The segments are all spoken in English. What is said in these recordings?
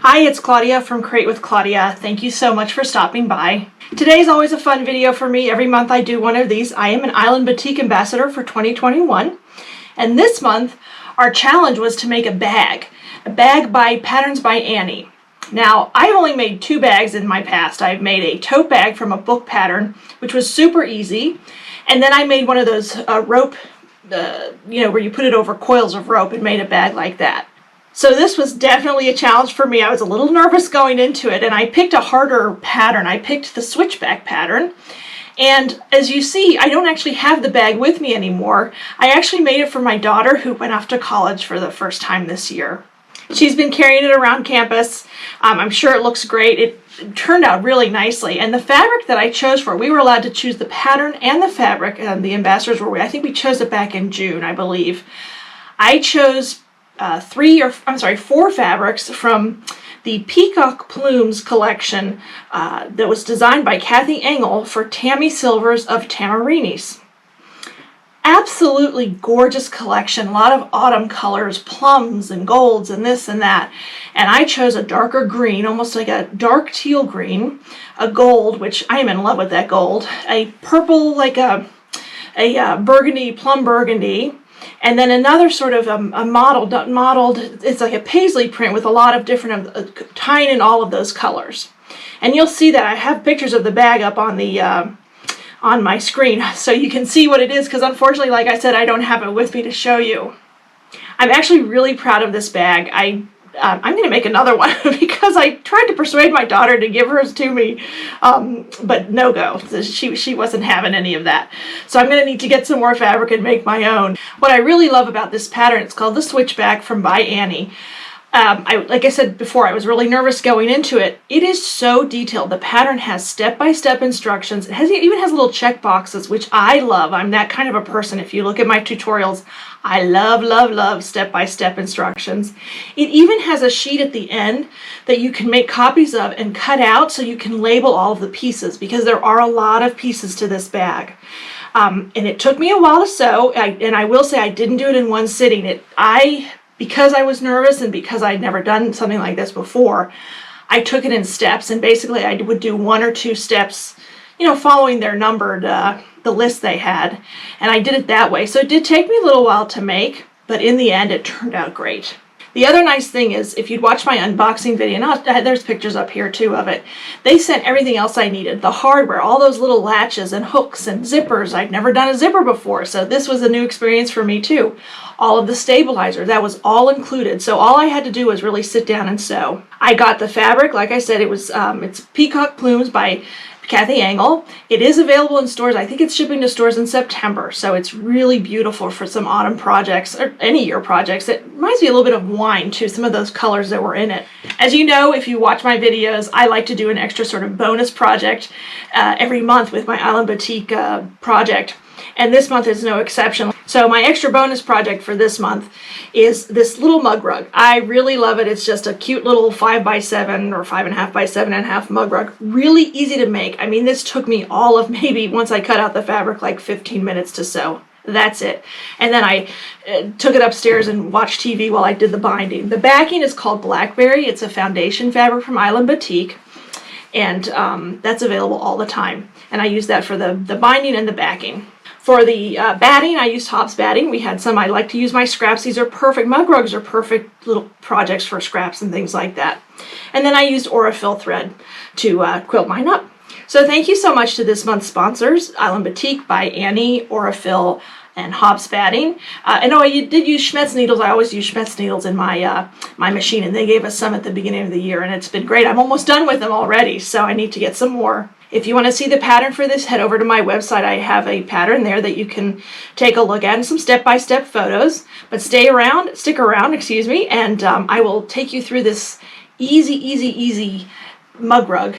Hi, it's Claudia from Create with Claudia. Thank you so much for stopping by. Today's always a fun video for me. Every month I do one of these. I am an Island Batik ambassador for 2021. And this month, our challenge was to make a bag by Patterns by Annie. Now, I've only made 2 bags in my past. I've made a tote bag from a book pattern, which was super easy. And then I made one of those rope, where you put it over coils of rope and made a bag like that. So this was definitely a challenge for me. I was a little nervous going into it, and I picked a harder pattern. I picked the Switchback pattern. And as you see, I don't actually have the bag with me anymore. I actually made it for my daughter who went off to college for the first time this year. She's been carrying it around campus. I'm sure it looks great. It turned out really nicely. And the fabric that I chose for, we were allowed to choose the pattern and the fabric, and the ambassadors were, I think we chose it back in June, I believe. I chose 4 fabrics from the Peacock Plumes collection that was designed by Kathy Engle for Tammy Silvers of Tamarinis. Absolutely gorgeous collection, a lot of autumn colors, plums and golds and this and that. And I chose a darker green, almost like a dark teal green, a gold, which I am in love with that gold, a purple, like a burgundy, plum burgundy, and then another sort of a mottled, it's like a paisley print with a lot of different, tying in all of those colors. And you'll see that I have pictures of the bag up on the on my screen so you can see what it is, because unfortunately, like I said, I don't have it with me to show you. I'm actually really proud of this bag. I'm going to make another one because I tried to persuade my daughter to give hers to me, but no go. She wasn't having any of that. So I'm going to need to get some more fabric and make my own. What I really love about this pattern, it's called the Switchback from byAnnie. Like I said before, I was really nervous going into it. It is so detailed. The pattern has step-by-step instructions. It even has little check boxes, which I love. I'm that kind of a person. If you look at my tutorials, I love step-by-step instructions. It even has a sheet at the end that you can make copies of and cut out so you can label all of the pieces, because there are a lot of pieces to this bag. And it took me a while to sew, and I will say I didn't do it in one sitting. Because I was nervous and because I'd never done something like this before, I took it in steps, and basically I would do 1 or 2 steps, following their numbered, the list they had, and I did it that way. So it did take me a little while to make, but in the end it turned out great. The other nice thing is, if you'd watch my unboxing video, and there's pictures up here too of it, they sent everything else I needed. The hardware, all those little latches and hooks and zippers. I'd never done a zipper before, so this was a new experience for me too. All of the stabilizer, that was all included. So all I had to do was really sit down and sew. I got the fabric, like I said, it's Peacock Plumes by Kathy Engle. It is available in stores. I think it's shipping to stores in September, so it's really beautiful for some autumn projects or any year projects. It reminds me a little bit of wine too, some of those colors that were in it. As you know, if you watch my videos, I like to do an extra sort of bonus project every month with my Island Batik project, and this month is no exception. So my extra bonus project for this month is this little mug rug. I really love it. It's just a cute little 5x7 or 5.5 by 7.5 mug rug. Really easy to make. I mean, this took me all of maybe, once I cut out the fabric, like 15 minutes to sew. That's it. And then I took it upstairs and watched TV while I did the binding. The backing is called Blackberry. It's a foundation fabric from Island Batik, and that's available all the time. And I use that for the binding and the backing. For the batting, I used Hobbs Batting. We had some. I like to use my scraps. These are perfect. Mug rugs are perfect little projects for scraps and things like that. And then I used Aurifil thread to quilt mine up. So thank you so much to this month's sponsors, Island Batik, byAnnie, Aurifil, and Hobbs Batting. And I did use Schmetz needles. I always use Schmetz needles in my my machine, and they gave us some at the beginning of the year, and it's been great. I'm almost done with them already, so I need to get some more. If you want to see the pattern for this, head over to my website. I have a pattern there that you can take a look at, and some step-by-step photos. But stick around, and I will take you through this easy mug rug.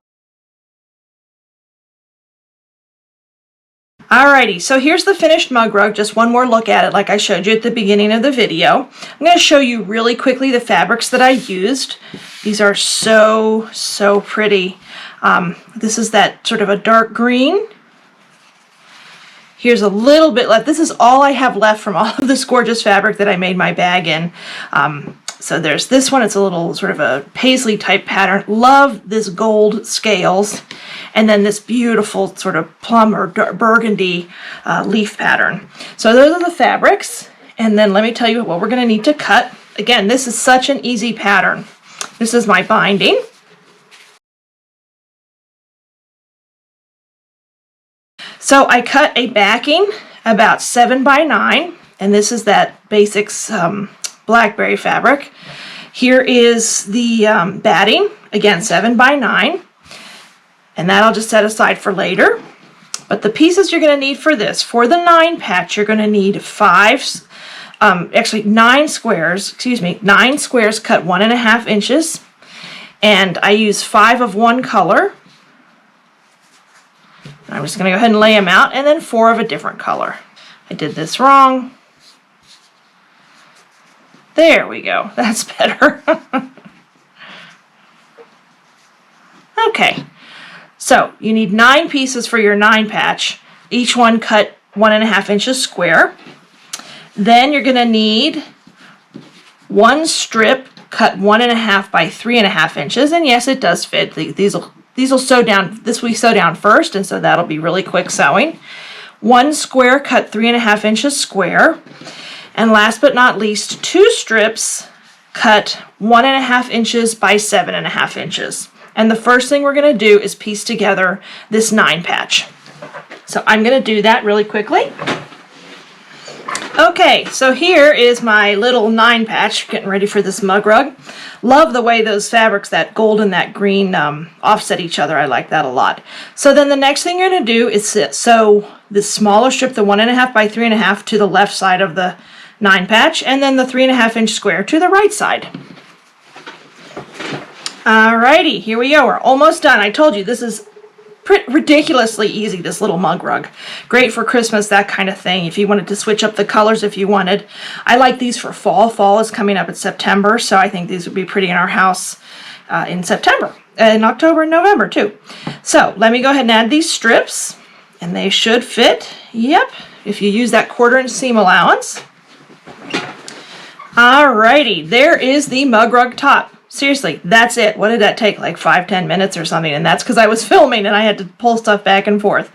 Alrighty, so here's the finished mug rug. Just one more look at it like I showed you at the beginning of the video. I'm going to show you really quickly the fabrics that I used. These are so pretty. This is that sort of a dark green. Here's a little bit left. This is all I have left from all of this gorgeous fabric that I made my bag in. So there's this one. It's a little sort of a paisley type pattern. Love this gold scales. And then this beautiful sort of plum or burgundy leaf pattern. So those are the fabrics. And then let me tell you what we're going to need to cut. Again, this is such an easy pattern. This is my binding. So I cut a backing about 7 by 9, and this is that basics blackberry fabric. Here is the batting, again 7 by 9, and that I'll just set aside for later. But the pieces you're going to need for this, for the 9 patch, you're going to need 9 squares, 9 squares cut 1.5 inches, and I use 5 of one color. I'm just going to go ahead and lay them out, and then 4 of a different color. I did this wrong. There we go. That's better. Okay, so you need 9 pieces for your 9 patch, each one cut 1.5 inches square. Then you're going to need 1 strip cut 1.5 by 3.5 inches, and yes, it does fit. These will sew down. This we sew down first, and so that'll be really quick sewing. 1 square cut 3.5 inches square, and last but not least, 2 strips cut 1.5 inches by 7.5 inches. And the first thing we're going to do is piece together this 9 patch. So I'm going to do that really quickly. Okay, so here is my little 9 patch, getting ready for this mug rug. Love the way those fabrics, that gold and that green, offset each other. I like that a lot. So then the next thing you're going to do is sew this smaller strip, the 1.5 by 3.5, to the left side of the 9 patch, and then the 3.5 inch square to the right side. Alrighty, here we go. We're almost done. I told you this is ridiculously easy, this little mug rug. Great for Christmas, that kind of thing. If you wanted to switch up the colors if you wanted. I like these for fall. Fall is coming up in September, so I think these would be pretty in our house in September, in October and November too. So let me go ahead and add these strips, and they should fit. Yep, if you use that 1/4 inch seam allowance. Alrighty, there is the mug rug top. Seriously, that's it. What did that take? Like 5-10 minutes or something? And that's because I was filming and I had to pull stuff back and forth.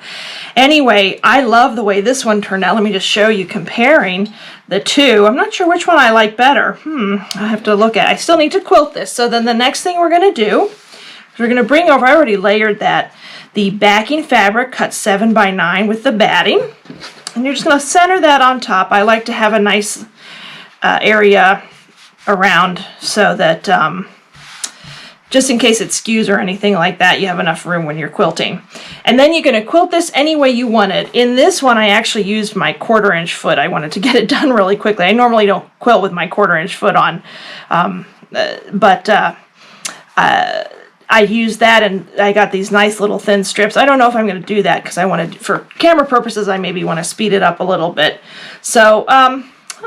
Anyway, I love the way this one turned out. Let me just show you comparing the two. I'm not sure which one I like better. I have to look at it. I still need to quilt this. So then the next thing we're going to do is we're going to bring over, I already layered that, the backing fabric cut 7 by 9 with the batting. And you're just going to center that on top. I like to have a nice area around so that just in case it skews or anything like that, you have enough room when you're quilting. And then you're going to quilt this any way you want it. In this one, I actually used my 1/4 inch foot. I wanted to get it done really quickly. I normally don't quilt with my 1/4 inch foot on, I used that, and I got these nice little thin strips. I don't know if I'm going to do that because I wanted, for camera purposes, I maybe want to speed it up a little bit. So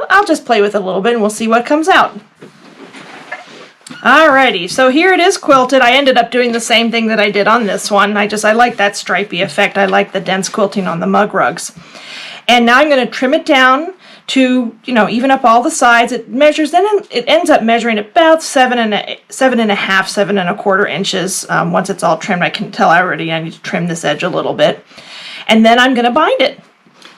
I'll just play with it a little bit and we'll see what comes out. Alrighty, so here it is quilted. I ended up doing the same thing that I did on this one. I like that stripy effect. I like the dense quilting on the mug rugs. And now I'm going to trim it down to, even up all the sides. It measures, then it ends up measuring about 7.1/4 inches. Once it's all trimmed, I can tell I need to trim this edge a little bit. And then I'm going to bind it.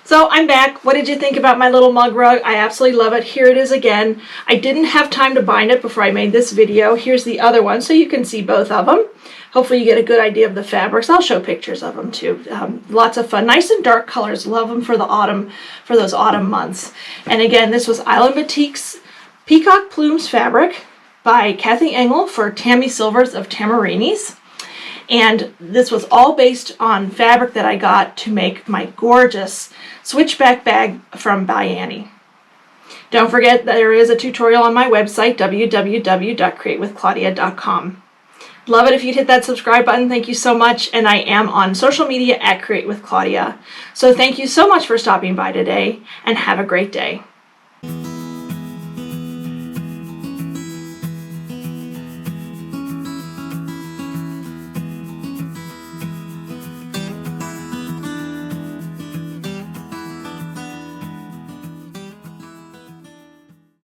So I'm back. What did you think about my little mug rug? I absolutely love it. Here it is again. I didn't have time to bind it before I made this video. Here's the other one so you can see both of them. Hopefully you get a good idea of the fabrics. I'll show pictures of them too. Lots of fun. Nice and dark colors. Love them for the autumn, for those autumn months. And again, this was Island Batik's Peacock Plumes fabric by Kathy Engle for Tammy Silvers of Tamarinis. And this was all based on fabric that I got to make my gorgeous switchback bag from byAnnie. Don't forget that there is a tutorial on my website, www.createwithclaudia.com. Love it if you'd hit that subscribe button. Thank you so much. And I am on social media at Create with Claudia. So thank you so much for stopping by today, and have a great day.